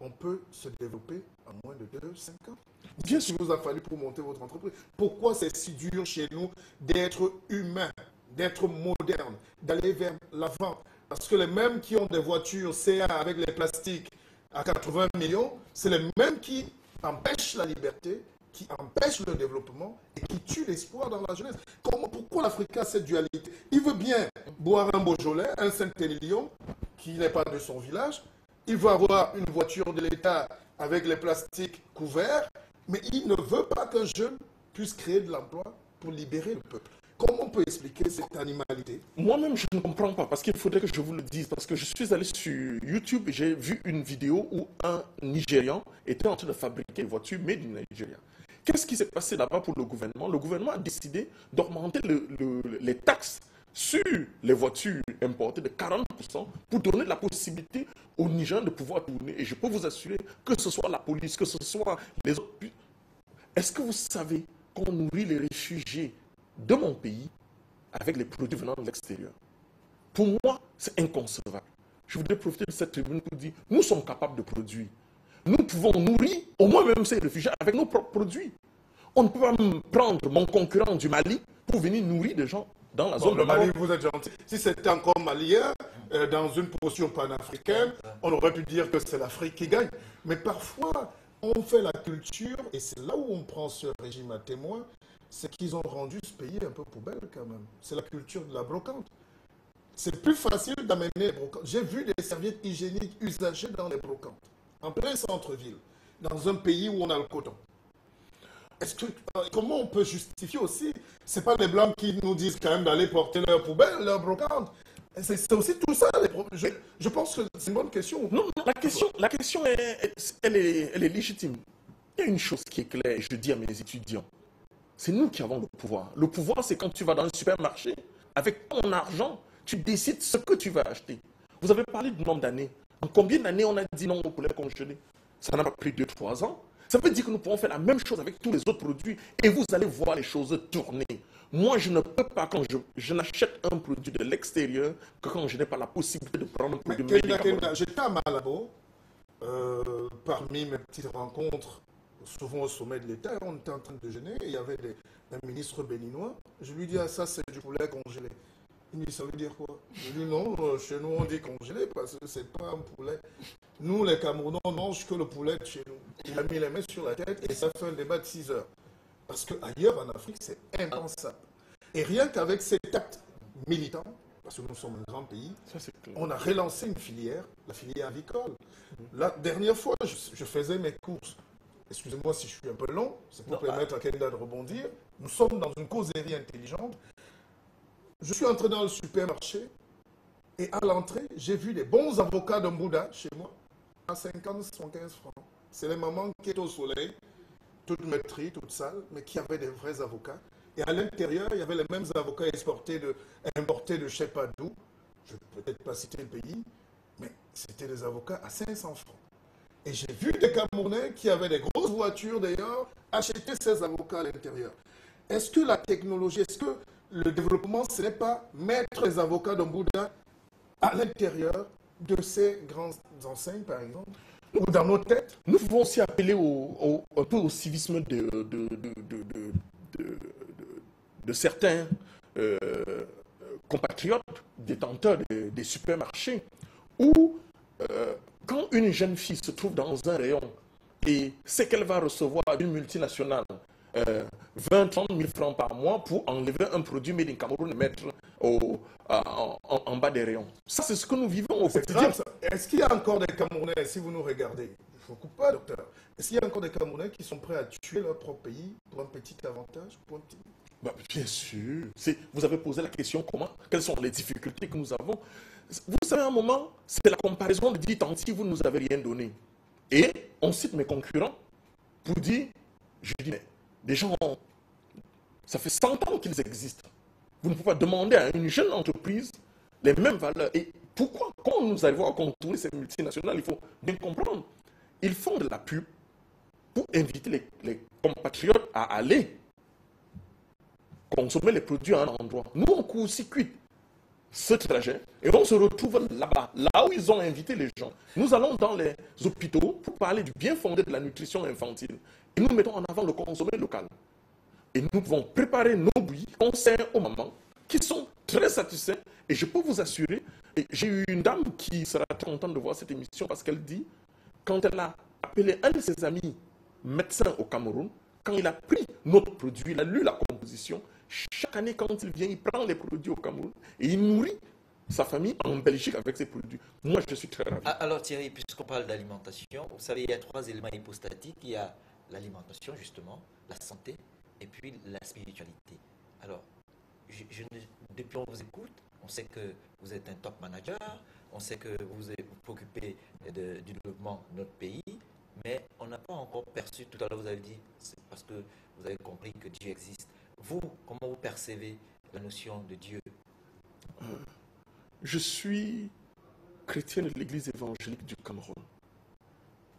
on peut se développer en moins de 2-5 ans. Bien sûr, il vous a fallu pour monter votre entreprise. Pourquoi c'est si dur chez nous d'être humain, d'être moderne, d'aller vers l'avant? Parce que les mêmes qui ont des voitures CA avec les plastiques à 80 millions, c'est les mêmes qui empêchent la liberté, qui empêchent le développement et qui tuent l'espoir dans la jeunesse. Pourquoi l'Afrique a cette dualité? Il veut bien boire un Beaujolais, un Saint-Émilion, qui n'est pas de son village. Il veut avoir une voiture de l'État avec les plastiques couverts, mais il ne veut pas qu'un jeune puisse créer de l'emploi pour libérer le peuple. Comment on peut expliquer cette animalité? Moi-même, je ne comprends pas, parce qu'il faudrait que je vous le dise, parce que je suis allé sur YouTube et j'ai vu une vidéo où un Nigérian était en train de fabriquer une voiture made in Nigeria. Qu'est-ce qui s'est passé là-bas pour le gouvernement? Le gouvernement a décidé d'augmenter les taxes sur les voitures importées de 40% pour donner la possibilité aux Nigériens de pouvoir tourner. Et je peux vous assurer que ce soit la police, que ce soit les autres. Est-ce que vous savez qu'on nourrit les réfugiés de mon pays avec les produits venant de l'extérieur? Pour moi, c'est inconcevable. Je voudrais profiter de cette tribune pour dire, nous sommes capables de produire. Nous pouvons nourrir au moins même ces réfugiés avec nos propres produits. On ne peut pas prendre mon concurrent du Mali pour venir nourrir des gens dans la zone de Mali. Vous êtes gentil. Si c'était encore malien, dans une posture panafricaine, on aurait pu dire que c'est l'Afrique qui gagne. Mais parfois, on fait la culture, et c'est là où on prend ce régime à témoin, c'est qu'ils ont rendu ce pays un peu poubelle quand même. C'est la culture de la brocante. C'est plus facile d'amener les brocantes. J'ai vu des serviettes hygiéniques usagées dans les brocantes, en plein centre-ville, dans un pays où on a le coton. Comment on peut justifier aussi? Ce n'est pas les Blancs qui nous disent quand même d'aller porter leur poubelle, leur brocante. C'est aussi tout ça. Je pense que c'est une bonne question. Non, la question elle est légitime. Il y a une chose qui est claire, et je dis à mes étudiants, c'est nous qui avons le pouvoir. Le pouvoir, c'est quand tu vas dans le supermarché, avec ton argent, tu décides ce que tu vas acheter. Vous avez parlé du nombre d'années. En combien d'années on a dit non au poulet congelé? Ça n'a pas pris 2-3 ans. Ça veut dire que nous pouvons faire la même chose avec tous les autres produits et vous allez voir les choses tourner. Moi, je ne peux pas, quand je n'achète un produit de l'extérieur, que quand je n'ai pas la possibilité de prendre un produit médical. J'étais à Malabo, parmi mes petites rencontres, souvent au sommet de l'État, on était en train de déjeuner et il y avait un ministre béninois. Je lui dis, ah, ça c'est du poulet congelé. Il me dit, ça veut dire quoi? Je lui dis, non, chez nous on dit congelé parce que c'est pas un poulet. Nous, les Camerounais, on mange que le poulet de chez nous. Il a mis les mains sur la tête et ça fait un débat de 6 heures. Parce qu'ailleurs, en Afrique, c'est impensable. Et rien qu'avec cet acte militant, parce que nous sommes un grand pays, on a relancé une filière, la filière avicole. La dernière fois, je faisais mes courses. Excusez-moi si je suis un peu long, c'est pour permettre à Kenda de rebondir. Nous sommes dans une causerie intelligente. Je suis entré dans le supermarché et à l'entrée, j'ai vu des bons avocats de Mbouda chez moi à 50, 115 francs. C'est les mamans qui étaient au soleil, toutes meurtries, toutes sales, mais qui avaient des vrais avocats. Et à l'intérieur, il y avait les mêmes avocats importés de je ne sais pas d'où. Je ne vais peut-être pas citer le pays, mais c'était des avocats à 500 francs. Et j'ai vu des Camerounais qui avaient des grosses voitures d'ailleurs acheter ces avocats à l'intérieur. Est-ce que la technologie, est-ce que le développement, ce n'est pas mettre les avocats de Mbouda à l'intérieur de ces grandes enseignes, par exemple, ou dans nos têtes? Nous pouvons aussi appeler un peu au civisme de certains compatriotes détenteurs des supermarchés, où quand une jeune fille se trouve dans un rayon et sait qu'elle va recevoir d'une multinationale 20-30 000 francs par mois pour enlever un produit made in Cameroun et mettre en bas des rayons. Ça, c'est ce que nous vivons au quotidien. Est-ce qu'il y a encore des Camerounais, si vous nous regardez, je ne vous coupe pas, docteur, est-ce qu'il y a encore des Camerounais qui sont prêts à tuer leur propre pays pour un petit avantage, pour un petit... Bah, bien sûr. Vous avez posé la question, quelles sont les difficultés que nous avons. Vous savez, à un moment, c'est la comparaison de dire, tant si vous ne nous avez rien donné. Et on cite mes concurrents pour dire, je dis, mais des gens, ça fait 100 ans qu'ils existent. Vous ne pouvez pas demander à une jeune entreprise les mêmes valeurs. Et pourquoi, quand nous arrivons à contourner ces multinationales, il faut bien comprendre, ils font de la pub pour inviter les compatriotes à aller consommer les produits à un endroit. Nous, on court-circuite ce trajet et on se retrouve là-bas, là où ils ont invité les gens. Nous allons dans les hôpitaux pour parler du bien fondé de la nutrition infantile. Et nous mettons en avant le consommé local. Et nous pouvons préparer nos bouillies qu'on sert aux mamans qui sont très satisfaits. Et je peux vous assurer, j'ai eu une dame qui sera très contente de voir cette émission parce qu'elle dit, quand elle a appelé un de ses amis médecins au Cameroun, quand il a pris notre produit, il a lu la composition, chaque année quand il vient, il prend les produits au Cameroun et il nourrit sa famille en Belgique avec ces produits. Moi, je suis très ravi. Alors Thierry, puisqu'on parle d'alimentation, vous savez, il y a 3 éléments hypostatiques. Il y a l'alimentation, justement, la santé, et puis la spiritualité. Alors, depuis qu'on vous écoute, on sait que vous êtes un top manager, on sait que vous vous préoccupez du développement de notre pays, mais on n'a pas encore perçu, tout à l'heure vous avez dit, c'est parce que vous avez compris que Dieu existe. Vous, comment vous percevez la notion de Dieu? Je suis chrétien de l'Église évangélique du Cameroun.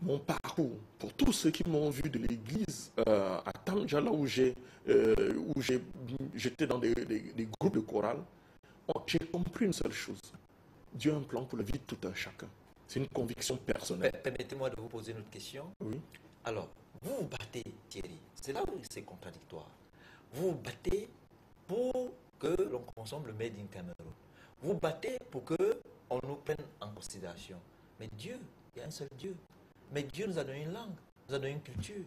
Mon parcours, pour tous ceux qui m'ont vu de l'église à Tamja, là où j'étais dans des groupes de chorale, j'ai compris une seule chose. Dieu a un plan pour la vie de tout un chacun. C'est une conviction personnelle. Permettez-moi de vous poser une autre question. Oui. Alors, vous vous battez, Thierry, c'est là où c'est contradictoire. Vous vous battez pour que l'on consomme le Made in Cameroun. Vous battez pour qu'on nous prenne en considération. Mais Dieu, il y a un seul Dieu. Mais Dieu nous a donné une langue, nous a donné une culture.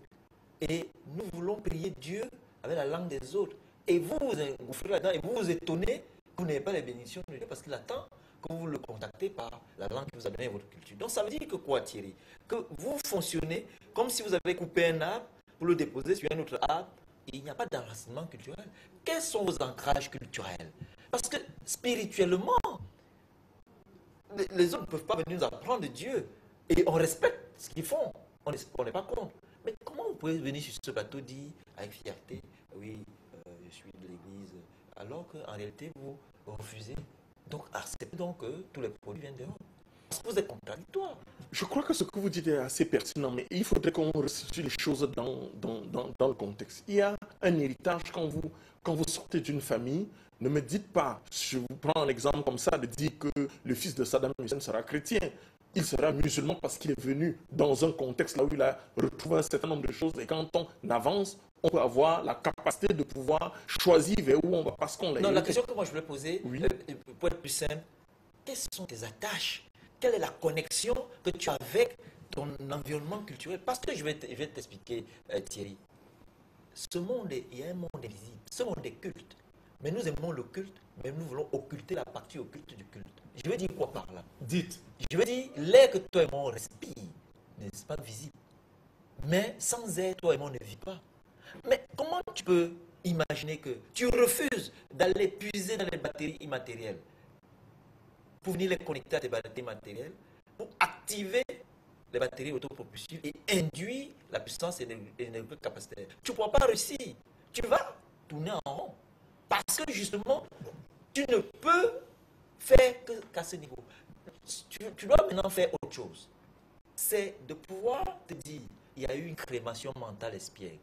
Et nous voulons prier Dieu avec la langue des autres. Et vous vous engouffrez là-dedans et vous vous étonnez que vous n'avez pas les bénédictions de Dieu parce qu'il attend que vous le contactez par la langue qui vous a donné votre culture. Donc ça veut dire que quoi, Thierry? Que vous fonctionnez comme si vous avez coupé un arbre pour le déposer sur un autre arbre. Il n'y a pas d'enracinement culturel. Quels sont vos ancrages culturels? Parce que spirituellement, les autres ne peuvent pas venir nous apprendre de Dieu. Et on respecte ce qu'ils font. On n'est pas contre. Mais comment vous pouvez venir sur ce bateau dire avec fierté, oui, je suis de l'église, alors qu'en réalité, vous refusez? Donc, acceptez donc que tous les produits viennent dehors. Vous êtes contradictoire. Je crois que ce que vous dites est assez pertinent, mais il faudrait qu'on resitue les choses dans le contexte. Il y a un héritage quand vous sortez d'une famille. Ne me dites pas, je vous prends un exemple comme ça, de dire que le fils de Saddam Hussein sera chrétien. Il sera musulman parce qu'il est venu dans un contexte là où il a retrouvé un certain nombre de choses. Et quand on avance, on peut avoir la capacité de pouvoir choisir vers où on va parce qu'on l'a. Non, la question que moi je voulais poser, Oui. pour être plus simple, quelles sont tes attaches? Quelle est la connexion que tu as avec ton environnement culturel? Parce que je vais t'expliquer, Thierry. Ce monde, il y a un monde invisible. Ce monde est culte. Mais nous aimons le culte, mais nous voulons occulter la partie occulte du culte. Je veux dire quoi par là? Dites. Je veux dire, l'air que toi et moi on respire n'est pas visible. Mais sans air, toi et moi on ne vit pas. Mais comment tu peux imaginer que tu refuses d'aller puiser dans les batteries immatérielles pour venir les connecter à tes batteries matérielles, pour activer les batteries autopropulsives et induire la puissance énergétique capacitaire? Tu ne pourras pas réussir. Tu vas tourner en rond. Parce que justement, tu ne peux faire qu'à ce niveau. Tu dois maintenant faire autre chose. C'est de pouvoir te dire, il y a eu une crémation mentale espiègle.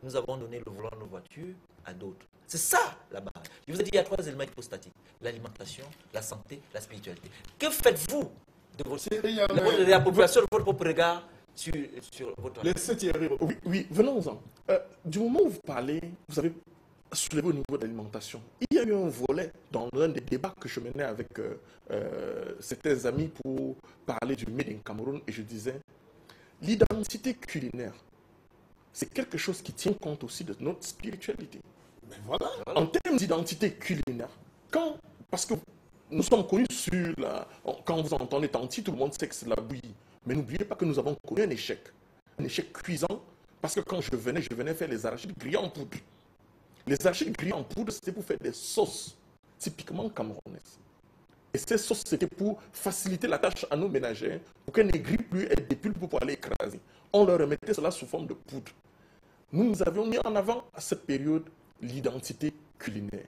Nous avons donné le volant de nos voitures à d'autres. C'est ça la base. Je vous ai dit, il y a 3 éléments hypostatiques. L'alimentation, la santé, la spiritualité. Que faites-vous de la population, de votre propre regard sur votre... Laissez Thierry. Oui, venons-en. Du moment où vous parlez, vous avez soulevé au niveau de l'alimentation. Il y a eu un volet dans l'un des débats que je menais avec certains amis pour parler du Made in Cameroun et je disais, l'identité culinaire, c'est quelque chose qui tient compte aussi de notre spiritualité. Mais voilà. En termes d'identité culinaire, parce que nous sommes connus quand vous entendez Tanti, tout le monde sait que c'est de la bouillie. Mais n'oubliez pas que nous avons connu un échec cuisant, parce que quand je venais faire les arachides grillés en poudre. Les arachides grillés en poudre, c'était pour faire des sauces typiquement camerounaises. Et ces sauces, c'était pour faciliter la tâche à nos ménagères, pour qu'elles ne grillent plus et des pulpes pour aller écraser. On leur remettait cela sous forme de poudre. Nous avions mis en avant à cette période l'identité culinaire.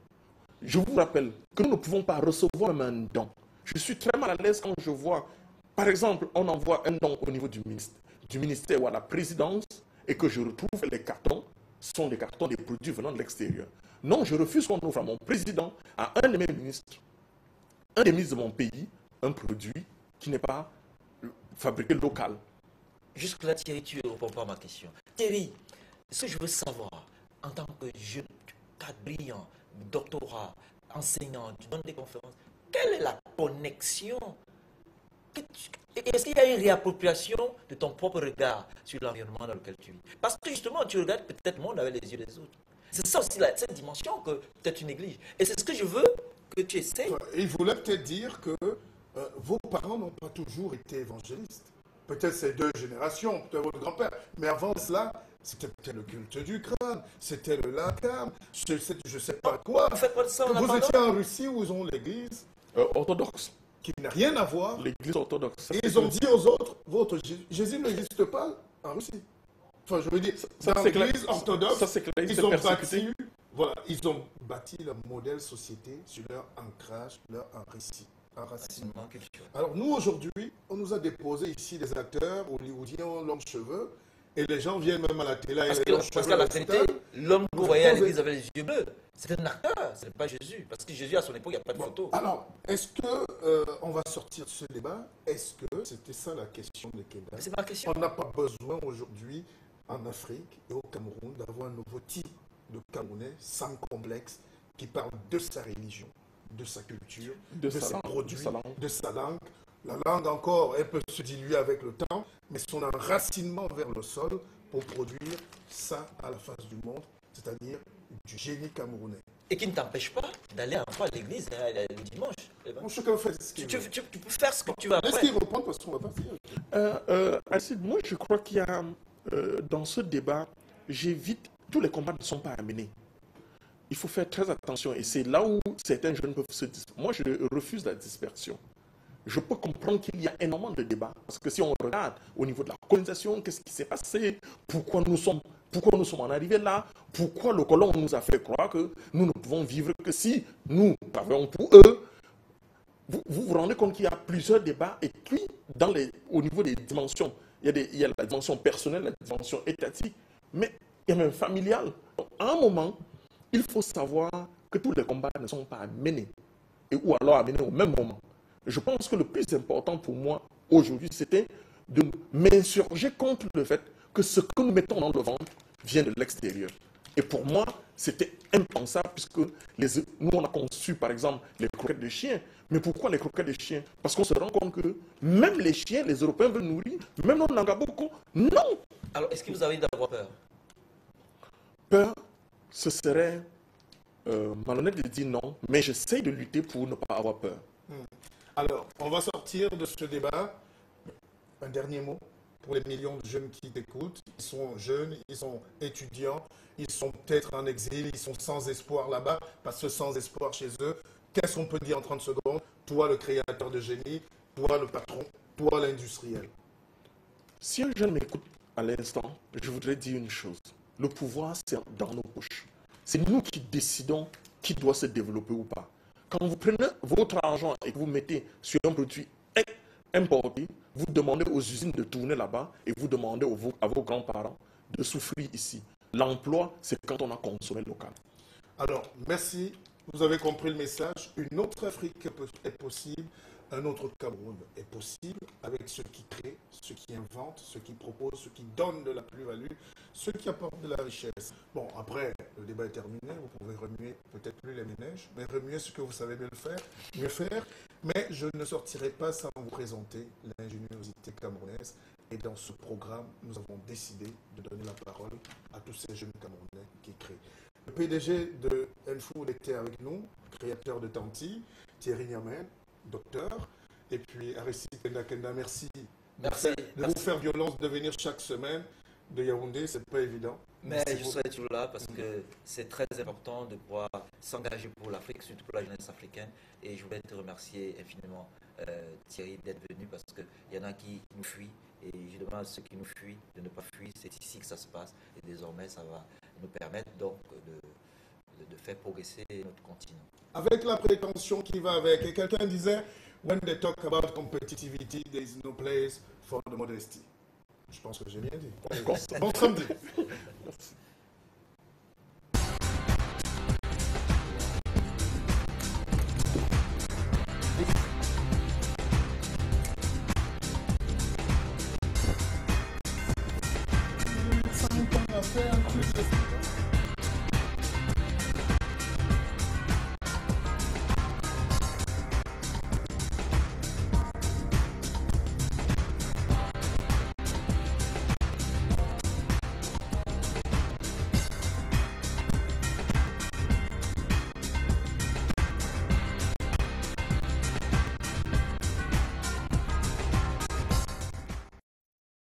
Je vous rappelle que nous ne pouvons pas recevoir même un don. Je suis très mal à l'aise quand je vois, par exemple, on envoie un don au niveau du ministère ou à la présidence et que je retrouve les cartons, sont des cartons des produits venant de l'extérieur. Non, je refuse qu'on offre à mon président, à un de mes ministres, un des ministres de mon pays, un produit qui n'est pas fabriqué local. Jusque-là, Thierry, tu ne réponds pas à ma question. Thierry, ce que je veux savoir, en tant que jeune, cadre brillant, doctorat, enseignant, tu donnes des conférences, quelle est la connexion? Est-ce qu'il y a une réappropriation de ton propre regard sur l'environnement dans lequel tu vis? Parce que justement, tu regardes peut-être le monde avec les yeux des autres. C'est ça aussi, cette dimension que peut-être tu négliges. Et c'est ce que je veux que tu essayes. Il voulait peut-être dire que vos parents n'ont pas toujours été évangélistes. Peut-être ces 2 générations, peut-être votre grand-père. Mais avant cela, c'était peut-être le culte du crâne, c'était le lacam, je ne sais pas quoi. Vous faites pas de ça en Vous attendant? étiez en Russie où ils ont l'église Orthodoxe. qui n'a rien à voir. L'église orthodoxe. Et ils ont dit aux autres, votre Jésus n'existe pas en Russie. Enfin, je veux dire, dans l'église orthodoxe, ils ont bâti leur modèle société sur leur ancrage, leur enracinement. Alors nous, aujourd'hui, on nous a déposé ici des acteurs hollywoodiens longs cheveux, et les gens viennent même à la télé. Parce qu'à la vérité, l'homme que vous voyez à l'église avec les yeux bleus, c'est un acteur, ce n'est pas Jésus. Parce que Jésus, à son époque, il n'y a pas de photo. Alors, est-ce qu'on va sortir de ce débat? Est-ce que c'était ça la question de Keda? C'est ma question. On n'a pas besoin aujourd'hui, en Afrique et au Cameroun, d'avoir un nouveau type de Camerounais sans complexe qui parle de sa religion, de sa culture, de ses produits, de sa langue. La langue encore, elle peut se diluer avec le temps, mais son enracinement vers le sol pour produire ça à la face du monde, c'est-à-dire du génie camerounais. Et qui ne t'empêche pas d'aller un peu à l'église le dimanche. Bon, chacun fait ce qu'il veut. Tu peux faire ce que tu veux après. Laisse-les répondre parce qu'on va partir. Acide, moi je crois qu'il y a, dans ce débat, j'évite, tous les combats ne sont pas amenés. Il faut faire très attention et c'est là où certains jeunes peuvent se disperser. Moi je refuse la dispersion. Je peux comprendre qu'il y a énormément de débats. Parce que si on regarde au niveau de la colonisation, qu'est-ce qui s'est passé? Pourquoi nous sommes en arrivés là? Pourquoi le colon nous a fait croire que nous ne pouvons vivre que si nous travaillons pour eux? vous vous rendez compte qu'il y a plusieurs débats et puis, au niveau des dimensions, il y a la dimension personnelle, la dimension étatique, mais il y a même familiale. Donc, à un moment, il faut savoir que tous les combats ne sont pas menés, ou alors à mener au même moment. Je pense que le plus important pour moi aujourd'hui, c'était de m'insurger contre le fait que ce que nous mettons dans le ventre vient de l'extérieur. Et pour moi, c'était impensable puisque nous, on a conçu, par exemple, les croquettes de chiens. Mais pourquoi les croquettes de chiens? Parce qu'on se rend compte que même les chiens, les Européens veulent nourrir, même nos Nangaboko, non. Alors, est-ce que vous avez d'avoir peur? Peur, ce serait malhonnête de dire non, mais j'essaie de lutter pour ne pas avoir peur. Alors, on va sortir de ce débat. Un dernier mot pour les millions de jeunes qui t'écoutent. Ils sont jeunes, ils sont étudiants, ils sont peut-être en exil, ils sont sans espoir là-bas, parce que sans espoir chez eux. Qu'est-ce qu'on peut dire en 30 secondes? Toi, le créateur de génie, toi, le patron, toi, l'industriel. Si un jeune m'écoute à l'instant, je voudrais dire une chose. Le pouvoir, c'est dans nos poches. C'est nous qui décidons qui doit se développer ou pas. Quand vous prenez votre argent et que vous mettez sur un produit importé, vous demandez aux usines de tourner là-bas et vous demandez à vos grands-parents de souffrir ici. L'emploi, c'est quand on a consommé local. Alors, merci. Vous avez compris le message. Une autre Afrique est possible. Un autre Cameroun est possible avec ceux qui créent, ceux qui inventent, ceux qui proposent, ceux qui donnent de la plus-value, ceux qui apportent de la richesse. Bon, après, le débat est terminé. Vous pouvez remuer peut-être plus les ménages, mais remuer ce que vous savez mieux faire. Mais je ne sortirai pas sans vous présenter l'ingéniosité camerounaise. Et dans ce programme, nous avons décidé de donner la parole à tous ces jeunes Camerounais qui créent. Le PDG de Enfood était avec nous, créateur de Tanti, Thierry Niamen, docteur, et puis Aristide Kenda, merci. Merci. De vous faire violence de venir chaque semaine de Yaoundé, c'est pas évident. Mais je serai toujours là parce que c'est très important de pouvoir s'engager pour l'Afrique, surtout pour la jeunesse africaine. Et je voulais te remercier infiniment, Thierry, d'être venu parce qu'il y en a qui nous fuient. Et je demande à ceux qui nous fuient de ne pas fuir. C'est ici que ça se passe. Et désormais, ça va nous permettre donc de faire progresser notre continent. Avec la prétention qui va avec. Et quelqu'un disait, when they talk about competitivity, there is no place for the modesty. Je pense que j'ai bien dit. Bon samedi. On a fait un truc